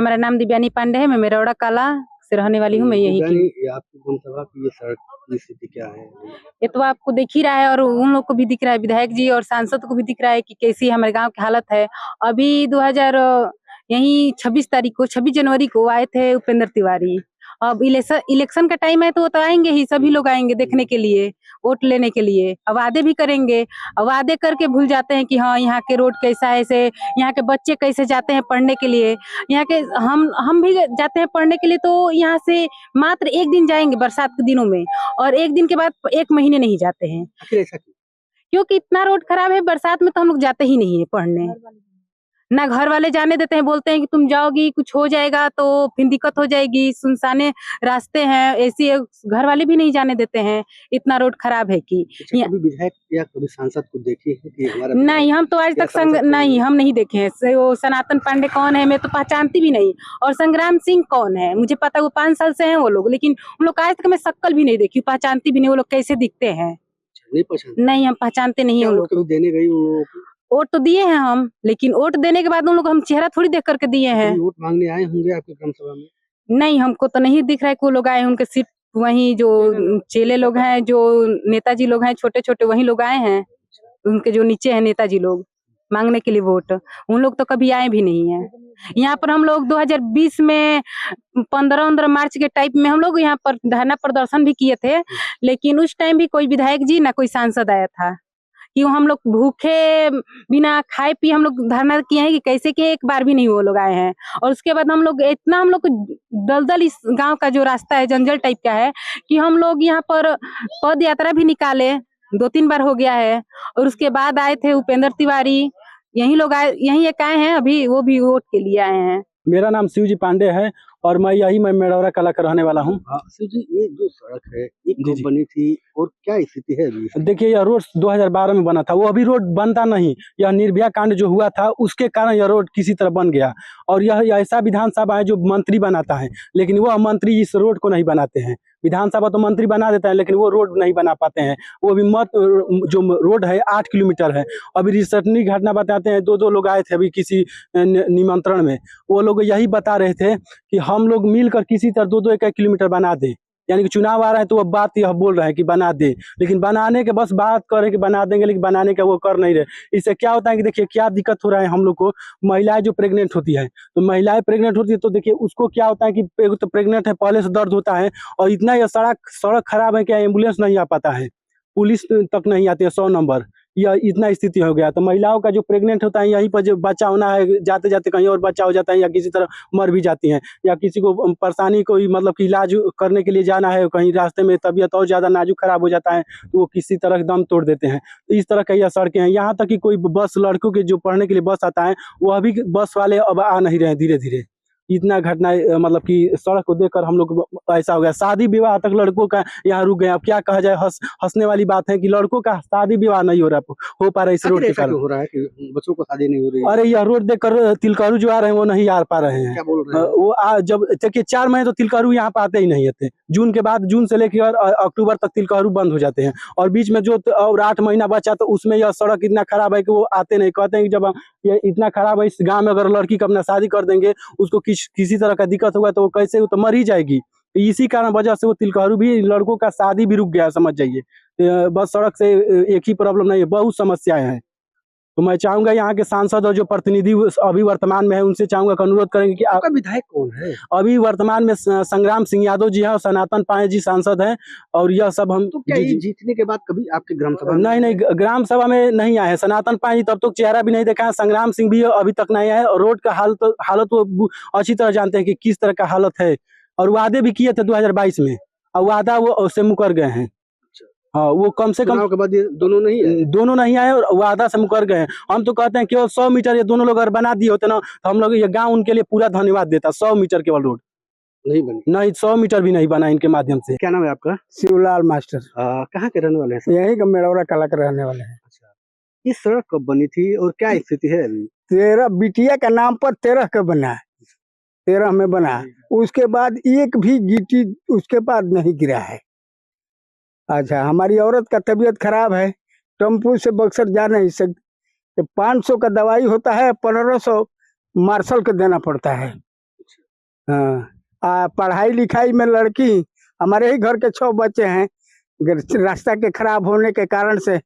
हमारा नाम दिव्यानी पांडे है, मैं मेरौड़ा कला से रहने वाली हूँ। मैं यही की आपकी विधानसभा की ये सड़क की स्थिति क्या है? ये तो आपको दिख ही रहा है और उन लोग को भी दिख रहा है, विधायक जी और सांसद को भी दिख रहा है कि कैसी हमारे गांव की हालत है। अभी 26 जनवरी को आए थे उपेंद्र तिवारी। अब इलेक्शन का टाइम है तो वो तो आएंगे ही, सभी लोग आएंगे देखने के लिए, वोट लेने के लिए। अब वादे भी करेंगे, अब वादे करके भूल जाते हैं कि हाँ यहाँ के रोड कैसा है, ऐसे यहाँ के बच्चे कैसे जाते हैं पढ़ने के लिए। यहाँ के हम भी जाते हैं पढ़ने के लिए, तो यहाँ से मात्र एक दिन जाएंगे बरसात के दिनों में, और एक दिन के बाद 1 महीने नहीं जाते हैं। क्योंकि इतना रोड खराब है, बरसात में तो हम लोग जाते ही नहीं है पढ़ने। ना घर वाले जाने देते हैं, बोलते हैं कि तुम जाओगी कुछ हो जाएगा तो फिर दिक्कत हो जाएगी, सुनसाने रास्ते हैं, ऐसी घर वाले भी नहीं जाने देते हैं, इतना रोड खराब है कि। कभी विधायक या कभी सांसद को देखे हैं कि हमारा? नहीं, हम तो आज तक नहीं, हम नहीं देखे हैं। वो सनातन पांडे कौन है मैं तो पहचानती भी नहीं, और संग्राम सिंह कौन है मुझे पता, वो 5 साल से हैं वो लोग, लेकिन उन लोग आज तक मैं शक्ल भी नहीं देखी, पहचानती भी नहीं वो लोग कैसे दिखते हैं। नहीं, हम पहचानते नहीं उन लोग। देने गई वोट तो दिए हैं हम, लेकिन वोट देने के बाद उन लोग हम चेहरा थोड़ी देख करके दिए हैं। वोट मांगने आए होंगे आपके ग्राम सभा में? नहीं, हमको तो नहीं दिख रहा है कि वो लोग आए हैं। उनके सिर्फ वही जो चेले लोग हैं, जो नेताजी लोग हैं छोटे छोटे, वही लोग आए हैं। उनके जो नीचे हैं नेताजी लोग मांगने के लिए वोट, उन लोग तो कभी आए भी नहीं है। यहाँ पर हम लोग 2020 में 15 मार्च के टाइप में हम लोग यहाँ पर धरना प्रदर्शन भी किए थे, लेकिन उस टाइम भी कोई विधायक जी ना कोई सांसद आया था। कि हम लोग भूखे बिना खाए पी हम लोग धरना किए हैं कि कैसे के एक बार भी नहीं वो लोग आए हैं। और उसके बाद हम लोग इतना हम लोग दलदल इस गांव का जो रास्ता है जंजल टाइप का है कि हम लोग यहाँ पर पद यात्रा भी निकाले, 2-3 बार हो गया है। और उसके बाद आए थे उपेंद्र तिवारी, यही लोग आए, यही एक आए हैं अभी, वो भी वोट के लिए आए हैं। मेरा नाम शिवजी पांडे है और मैं मेरौड़ा कला का रहने वाला हूँ। शिवजी, ये जो सड़क है ये कब बनी थी और क्या स्थिति है अभी? देखिए, यह रोड 2012 में बना था, वो अभी रोड बनता नहीं। यह निर्भया कांड जो हुआ था उसके कारण यह रोड किसी तरह बन गया, और यह ऐसा विधानसभा है जो मंत्री बनाता है, लेकिन वह मंत्री इस रोड को नहीं बनाते हैं। विधानसभा तो मंत्री बना देता है लेकिन वो रोड नहीं बना पाते हैं। वो भी जो रोड है 8 किलोमीटर है। अभी रिसेंटली घटना बताते हैं, 2 लोग आए थे अभी किसी निमंत्रण में, वो लोग यही बता रहे थे कि हम लोग मिलकर किसी तरह 2-2 1-1 किलोमीटर बना दें। यानी कि चुनाव आ रहा है तो वो बात यह बोल रहे हैं कि बना दे, लेकिन बनाने के बस बात कर रहे कि बना देंगे, लेकिन बनाने का वो कर नहीं रहे। इससे क्या होता है कि देखिए क्या दिक्कत हो रहा है हम लोग को। महिलाएं जो प्रेग्नेंट होती है, तो महिलाएं प्रेग्नेंट होती है तो देखिए उसको क्या होता है कि तो प्रेग्नेंट है, पहले से दर्द होता है, और इतना यह सड़क खराब है कि एम्बुलेंस नहीं आ पाता है, पुलिस तक नहीं आती है 100 नंबर। यह इतना स्थिति हो गया। तो महिलाओं का जो प्रेग्नेंट होता है, यहीं पर जो बच्चा होना है, जाते जाते कहीं और बच्चा हो जाता है, या किसी तरह मर भी जाती हैं, या किसी को परेशानी कोई मतलब कि इलाज करने के लिए जाना है, कहीं रास्ते में तबीयत और ज़्यादा नाजुक खराब हो जाता है तो वो किसी तरह दम तोड़ देते हैं। तो इस तरह की यह सड़कें हैं। यहाँ तक कि कोई बस, लड़कों के जो पढ़ने के लिए बस आता है, वो अभी बस वाले अब आ नहीं रहे हैं धीरे धीरे। इतना घटना मतलब कि सड़क को देखकर हम लोग ऐसा हो गया। शादी विवाह तक लड़कों का यहाँ रुक गया। अब क्या कहा जाए, हंसने वाली बात है कि लड़कों का शादी विवाह नहीं हो पा रहा है इस रोड के कारण। हो रहा है कि बच्चों को शादी नहीं हो रही है? अरे यह रोड देखकर तिलकारू जो आ रहे हैं वो नहीं आ पा रहे हैं। क्या बोल रहे हैं? वो जब देखिए 4 महीने तो तिलकारू यहाँ पे आते ही नहीं थे। जून के बाद, जून से लेकर अक्टूबर तक तिलकारू बंद हो जाते हैं, और बीच में जो और 8 महीना बचा तो उसमें यह सड़क इतना खराब है कि वो आते नहीं। कहते हैं कि जब ये इतना खराब है इस गाँव में, अगर लड़की को अपना शादी कर देंगे, उसको किसी तरह का दिक्कत होगा तो वो कैसे, वो तो मर ही जाएगी। इसी कारण वजह से वो तिलकारू भी, लड़कों का शादी भी रुक गया, समझ जाइए। बस सड़क से एक ही प्रॉब्लम नहीं है, बहुत समस्याएं हैं। तो मैं चाहूंगा यहाँ के सांसद और जो प्रतिनिधि अभी वर्तमान में है उनसे चाहूंगा कि अनुरोध करेंगे कि आपका विधायक कौन है अभी वर्तमान में? संग्राम सिंह यादव जी हैं और सनातन पांडे जी सांसद हैं। और यह सब हम तो क्या ये जीतने के बाद कभी आपके ग्राम सभा में? नहीं, ग्राम सभा में नहीं आए हैं। सनातन पांडे तब तक चेहरा भी नहीं देखा है, संग्राम सिंह भी अभी तक नहीं आए। और रोड का हालत वो अच्छी तरह जानते हैं कि किस तरह का हालत है, और वादे भी किए थे 2022 में, और वादा वो उससे मुकर गए हैं। हाँ, वो कम से कम के बाद ये दोनों नहीं आए और वादा से मुकर गए हैं। हम तो कहते हैं केवल 100 मीटर ये दोनों लोग अगर बना दिए होते ना, तो हम लोग ये गांव उनके लिए पूरा धन्यवाद देता। 100 मीटर केवल रोड नहीं बनी, नहीं 100 मीटर भी नहीं बना इनके माध्यम से। क्या नाम है आपका? शिवलाल मास्टर। कहाँ के रहने वाले हैं? यही का मेरौड़ा कला के रहने वाले हैं। अच्छा, इस सड़क कब बनी थी और क्या स्थिति है अभी? 13 बिटिया का नाम पर 13 का बना है, 13 में बना। उसके बाद एक भी गिट्टी उसके बाद नहीं गिरा है। अच्छा, हमारी औरत का तबीयत खराब है, टेम्पू से बक्सर जा नहीं सकते, 500 का दवाई होता है, 1500 मार्शल को देना पड़ता है। हाँ, पढ़ाई लिखाई में लड़की, हमारे ही घर के 6 बच्चे हैं, रास्ता के खराब होने के कारण से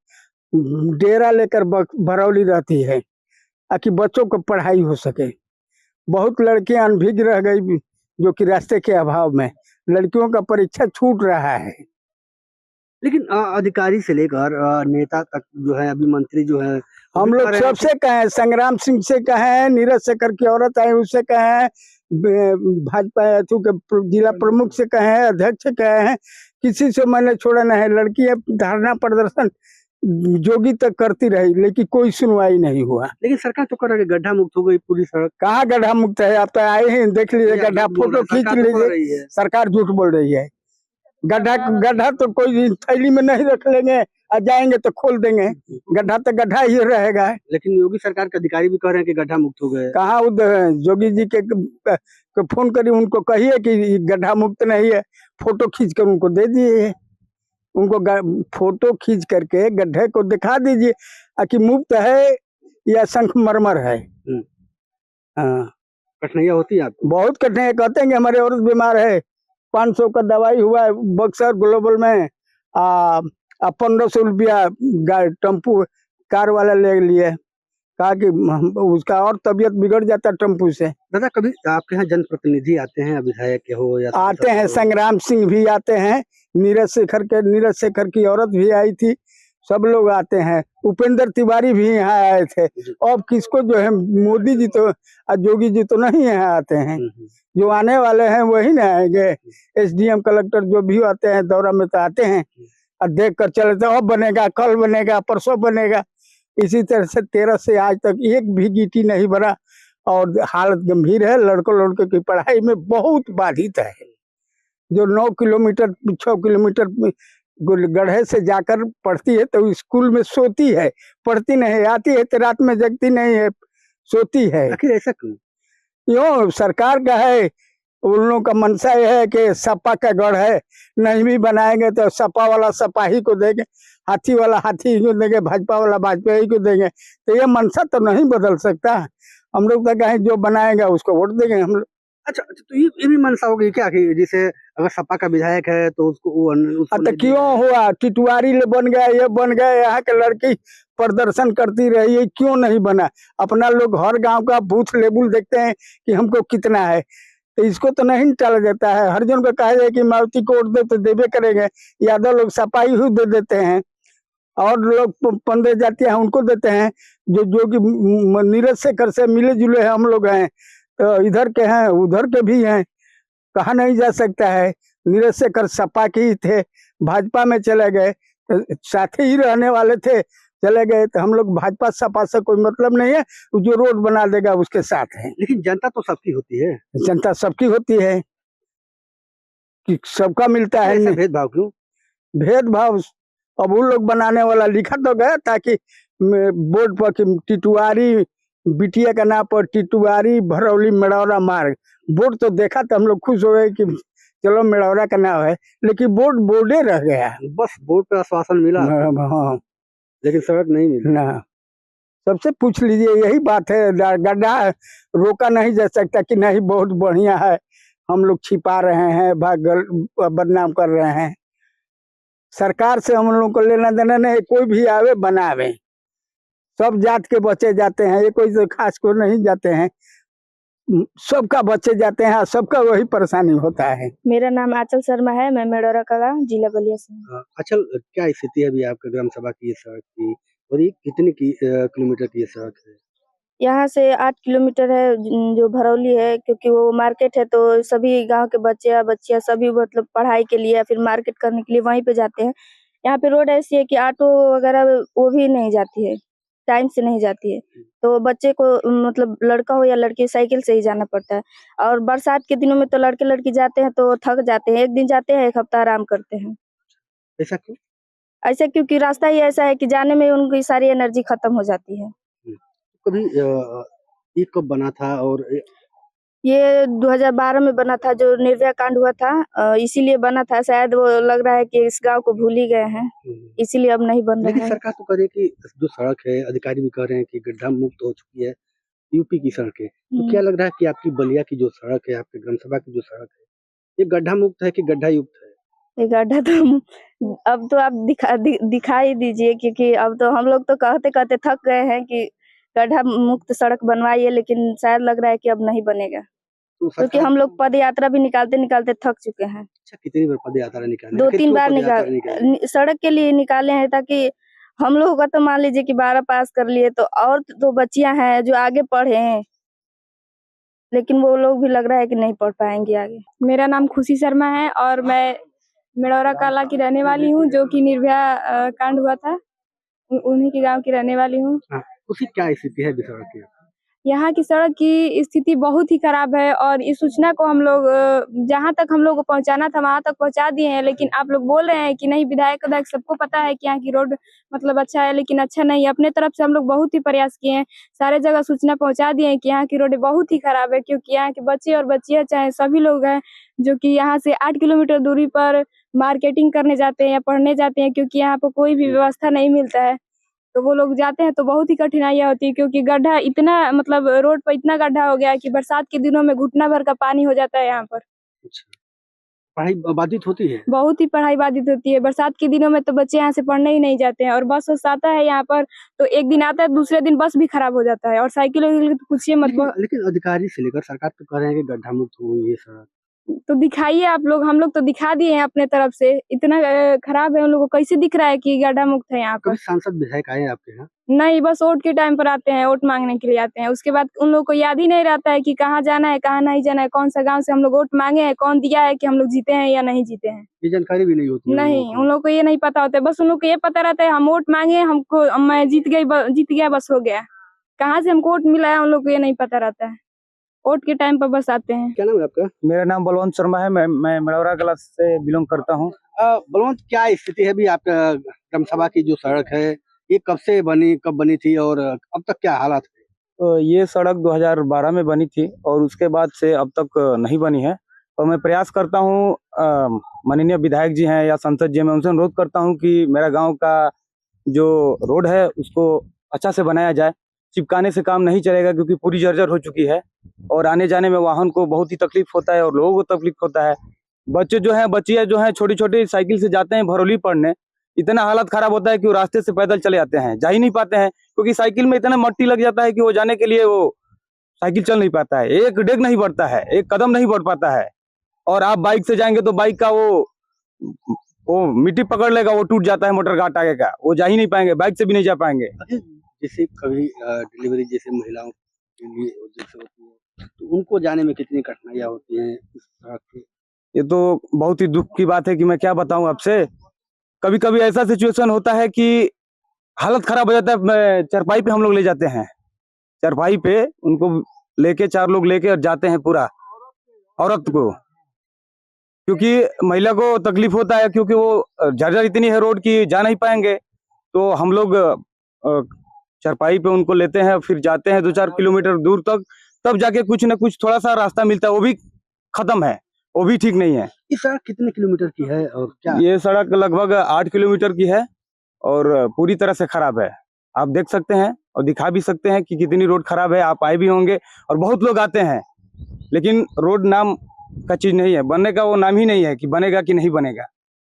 डेरा लेकर भरौली रहती है ताकि बच्चों को पढ़ाई हो सके। बहुत लड़कियां अनभिज्ञ रह गई जो कि रास्ते के अभाव में लड़कियों का परीक्षा छूट रहा है। लेकिन अधिकारी से लेकर नेता तक जो है, अभी मंत्री जो है, हम लोग सबसे कहे, संग्राम सिंह से कहे, नीरज शेखर की औरत है उससे कहे, भाजपा के जिला प्रमुख से कहे, अध्यक्ष से कहे, किसी से मैंने छोड़ा नहीं। लड़की धरना प्रदर्शन जोगी तक करती रही लेकिन कोई सुनवाई नहीं हुआ। लेकिन सरकार तो कर रहा है गड्ढा मुक्त हो गई पूरी सड़क। कहाँ गड्ढा मुक्त है? आप तो आए हैं, देख लीजिए गड्ढा, फोटो खींच लीजिए। सरकार झूठ बोल रही है। गड्ढा तो कोई थैली में नहीं रख लेंगे और जाएंगे तो खोल देंगे, गड्ढा तो गड्ढा ही रहेगा। लेकिन योगी सरकार के अधिकारी भी कह रहे हैं कि गड्ढा मुक्त हो गए। कहाँ योगी जी के फोन करिए, उनको कहिए कि गड्ढा मुक्त नहीं है, फोटो खींच कर उनको दे दिए, उनको फोटो खींच करके गड्ढे को दिखा दीजिए कि मुक्त है या संगमरमर है। कठिनाइयाँ होती है आपको? बहुत कठिनाइयाँ, कहते हैं कि हमारे औरत बीमार है, 500 का दवाई हुआ है बक्सर ग्लोबल में, 1500 रुपया टेम्पू कार वाला ले लिए, कहा कि उसका और तबीयत बिगड़ जाता टेम्पू से। दादा, कभी आपके यहाँ जनप्रतिनिधि आते हैं, विधायक हो या आते हैं? संग्राम सिंह भी आते हैं, नीरज शेखर की औरत भी आई थी, सब लोग आते हैं। उपेंद्र तिवारी भी यहाँ आए थे। अब किसको जो है, मोदी जी तो योगी जी तो नहीं यहाँ आते हैं, जो आने वाले हैं वही ना आएंगे। एसडीएम कलेक्टर जो भी आते हैं दौरा में तो आते हैं और देख कर चले जाते, अब बनेगा, कल बनेगा, परसों बनेगा। इसी तरह से 13 से आज तक एक भी गिट्टी नहीं बना और हालत गंभीर है। लड़कों की पढ़ाई में बहुत बाधित है। जो 9 किलोमीटर 6 किलोमीटर गढ़े से जाकर पढ़ती है तो स्कूल में सोती है, पढ़ती नहीं, आती है तो रात में जगती नहीं है, सोती है। आखिर ऐसा क्यों? यो सरकार का है, उन लोगों का मनसा यह है कि सपा का गढ़ है, नहीं भी बनाएंगे तो सपा वाला सपा ही को देंगे, हाथी वाला हाथी को देंगे, भाजपा वाला भाजपा ही को देंगे। तो ये मनसा तो नहीं बदल सकता। हम लोग तो कहें जो बनाएगा उसको वोट देंगे हम लोग। अच्छा, तो ये भी मनसा होगी क्या कि जैसे अगर सपा का विधायक है तो उसको तो क्यों हुआ? टिटवारी ले बन गया, ये बन गया, यहाँ के लड़की प्रदर्शन करती रही है, क्यों नहीं बना? अपना लोग हर गांव का बूथ लेवल देखते हैं कि हमको कितना है, तो इसको तो नहीं टाला जाता है। हर जन को कहा जाए कि मारुति को वोट दे तो देवे करेंगे, यादव लोग सपा ही दे देते हैं और लोग 15 जातियां उनको देते हैं। जो कि नीरज शेखर से मिले जुले हैं हम लोग हैं, तो इधर के हैं उधर के भी हैं, कहा नहीं जा सकता है। नीरज शेखर सपा के ही थे, भाजपा में चले गए, साथ ही रहने वाले थे, चले गए। तो हम लोग भाजपा सपा से कोई मतलब नहीं है, जो रोड बना देगा उसके साथ है। लेकिन जनता तो सबकी होती है। जनता सबकी होती है कि सबका मिलता है। भेदभाव क्यों? भेदभाव अब उन लोग बनाने वाला लिखा तो गया ताकि बोर्ड पर कि टिटवारी बिटिया का नाम पर टिटवारी भरौली मेड़ौरा मार्ग, बोर्ड तो देखा तो हम लोग खुश हो गए कि चलो मेड़ौरा का नाम है, लेकिन बोर्डे रह गया। बस बोर्ड पे आश्वासन मिला। हाँ, लेकिन सड़क नहीं मिली ना। सबसे पूछ लीजिए, यही बात है। गड्ढा रोका नहीं जा सकता कि नहीं बहुत बढ़िया है, हम लोग छिपा रहे हैं, बदनाम कर रहे हैं। सरकार से हम लोगों को लेना देना नहीं, कोई भी आवे बनावे, सब जात के बच्चे जाते हैं, ये कोई तो खास को नहीं जाते हैं, सबका बच्चे जाते हैं, सबका वही परेशानी होता है। मेरा नाम आंचल शर्मा है, मैं मेड़ौरा कला जिला बलिया से। आंचल, क्या स्थिति है अभी आपके ग्राम सभा की सड़क की, और ये कितनी किलोमीटर की सड़क है? यहाँ से 8 किलोमीटर है जो भरौली है, क्योंकि वो मार्केट है तो सभी गांव के बच्चे या बच्चियां सभी मतलब पढ़ाई के लिए या फिर मार्केट करने के लिए वहीं पे जाते हैं। यहाँ पे रोड ऐसी है कि ऑटो वगैरह वो भी नहीं जाती है, टाइम से नहीं जाती है, तो बच्चे को मतलब लड़का हो या लड़की साइकिल से ही जाना पड़ता है। और बरसात के दिनों में तो लड़के लड़की जाते हैं तो थक जाते हैं, एक दिन जाते हैं 1 हफ्ता आराम करते हैं। ऐसा क्यों? ऐसा क्योंकि रास्ता ही ऐसा है कि जाने में उनकी सारी एनर्जी खत्म हो जाती है। कभी ये कब बना था? और ये 2012 में बना था, जो निर्भया कांड हुआ था, इसीलिए बना था। शायद वो लग रहा है कि इस गांव को भूल ही गए हैं, इसीलिए अब नहीं बन रहा है। लेकिन सरकार तो कह रही है कि जो सड़क है, अधिकारी भी कह रहे हैं कि गड्ढा मुक्त हो चुकी है, यूपी की सड़कें, तो क्या लग रहा है कि आपकी बलिया की जो सड़क है, आपके ग्राम सभा की जो सड़क है, ये गड्ढा मुक्त है कि गड्ढा युक्त है? ये गड्ढा तो अब तो आप दिखा ही दीजिए, क्योंकि अब तो हम लोग तो कहते थक गए हैं कि गड्ढा मुक्त सड़क बनवाइए, लेकिन शायद लग रहा है कि अब नहीं बनेगा, तो क्योंकि सरकार हम लोग पद यात्रा भी निकालते थक चुके हैं। अच्छा कितनी बार पद यात्रा निकाले? 2-3 बार कितनी पद यात्रा निकाले? सड़क के लिए निकाले हैं, ताकि हम लोगों का तो मान लीजिए कि 12 पास कर लिए, तो और तो बच्चियां हैं जो आगे पढ़े हैं, लेकिन वो लोग भी लग रहा है कि नहीं पढ़ पाएंगे आगे। मेरा नाम खुशी शर्मा है और मैं मेड़ौरा कला की रहने वाली हूँ, जो कि निर्भया कांड हुआ था, उन्हीं के गांव की रहने वाली हूँ। हाँ, उसकी क्या स्थिति है अभी सड़क की? यहाँ की सड़क की स्थिति बहुत ही खराब है और इस सूचना को हम लोग जहाँ तक हम लोग को पहुँचाना था वहाँ तक पहुँचा दिए हैं, लेकिन आप लोग बोल रहे हैं कि नहीं, विधायक सबको पता है कि यहाँ की रोड मतलब अच्छा है, लेकिन अच्छा नहीं है। अपने तरफ से हम लोग बहुत ही प्रयास किए हैं, सारे जगह सूचना पहुँचा दिए हैं कि यहाँ की रोड बहुत ही खराब है, क्योंकि यहाँ के बच्चे और बच्चियाँ चाहे सभी लोग हैं जो कि यहाँ से 8 किलोमीटर दूरी पर मार्केटिंग करने जाते हैं या पढ़ने जाते हैं, क्योंकि यहाँ पर कोई भी व्यवस्था नहीं मिलता है। तो वो लोग जाते हैं तो बहुत ही कठिनाइयाँ होती है, क्योंकि गड्ढा इतना मतलब रोड पर इतना गड्ढा हो गया है कि बरसात के दिनों में घुटना भर का पानी हो जाता है यहाँ पर। अच्छा, पढ़ाई बाधित होती है? बहुत ही पढ़ाई बाधित होती है। बरसात के दिनों में तो बच्चे यहाँ से पढ़ने ही नहीं जाते हैं, और बस आता है यहाँ पर तो एक दिन आता है, दूसरे दिन बस भी खराब हो जाता है, और साइकिल तो पूछिए मत। लेकिन अधिकारी से लेकर सरकार तो कह रहे हैं कि गड्ढा मुक्त हो ये सड़क। तो दिखाइए आप लोग, हम लोग तो दिखा दिए हैं अपने तरफ से, इतना खराब है, उन लोगों को कैसे दिख रहा है कि गड्ढा मुक्त है यहाँ पर? कभी सांसद विधायक आए हैं आपके यहाँ? नहीं, बस वोट के टाइम पर आते हैं, वोट मांगने के लिए आते हैं। उसके बाद उन लोगों को याद ही नहीं रहता है कि कहाँ जाना है, कहाँ नहीं जाना है, कौन सा गांव से हम लोग वोट मांगे हैं, कौन दिया है कि हम लोग जीते हैं या नहीं जीते हैं। ये जानकारी भी नहीं होती है नहीं, उन लोगों को ये नहीं पता होता है। बस उन लोग को ये पता रहता है हम वोट मांगे, हमको मैं जीत गया, बस हो गया। कहाँ से हमको वोट मिला है उन लोग को ये नहीं पता रहता है। वोट के टाइम पर बस आते हैं। क्या नाम है आपका? मेरा नाम बलवंत शर्मा है। मैं मेड़ौरा कला से बिलोंग करता हूँ। बलवंत, क्या स्थिति है अभी आपका ग्राम सभा की जो सड़क है, ये कब से बनी, कब बनी थी और अब तक क्या हालात है? तो ये सड़क 2012 में बनी थी और उसके बाद से अब तक नहीं बनी है। और मैं प्रयास करता हूँ, माननीय विधायक जी हैं या सांसद जी, मैं उनसे अनुरोध करता हूँ कि मेरा गांव का जो रोड है उसको अच्छा से बनाया जाए। चिपकाने से काम नहीं चलेगा, क्योंकि पूरी जर्जर हो चुकी है और आने जाने में वाहन को बहुत ही तकलीफ होता है और लोगों को तकलीफ होता है। बच्चे जो हैं, बच्चियाँ जो हैं, छोटी छोटी साइकिल से जाते हैं भरौली पढ़ने, इतना हालत खराब होता है कि वो रास्ते से पैदल चले जाते हैं, जा ही नहीं पाते हैं, क्योंकि साइकिल में इतना मट्टी लग जाता है कि वो जाने के लिए वो साइकिल चल नहीं पाता है, एक डेग नहीं बढ़ता है, एक कदम नहीं बढ़ पाता है। और आप बाइक से जाएंगे तो बाइक का वो मिट्टी पकड़ लेगा, वो टूट जाता है, मोटर घाट आगे का, वो जा ही नहीं पाएंगे, बाइक से भी नहीं जा पाएंगे। जैसे कभी डिलीवरी जैसे महिलाओं के लिए जैसे होती है, तो उनको जाने में कितनी कठिनाइयाँ होती हैं इस सड़क से? ये तो बहुत ही दुख की बात है कि मैं क्या बताऊं आपसे। कभी कभी ऐसा सिचुएशन होता है कि हालत खराब हो जाता है, चरपाई पे हम लोग ले जाते हैं, चरपाई पे उनको लेके 4 लोग लेके और जाते हैं पूरा औरत को, क्योंकि महिला को तकलीफ होता है, क्योंकि वो जर्जर इतनी है रोड की, जा नहीं पाएंगे। तो हम लोग चरपाई पे उनको लेते हैं, फिर जाते हैं 2-4 किलोमीटर दूर तक, तब जाके कुछ न कुछ थोड़ा सा रास्ता मिलता है, वो भी खत्म है, वो भी ठीक नहीं है। ये सड़क कितने किलोमीटर की है और क्या? ये सड़क लगभग 8 किलोमीटर की है और पूरी तरह से खराब है। आप देख सकते हैं और दिखा भी सकते हैं कि कितनी रोड खराब है। आप आए भी होंगे और बहुत लोग आते हैं, लेकिन रोड नाम का चीज नहीं है, बनने का वो नाम ही नहीं है कि बनेगा कि नहीं बनेगा।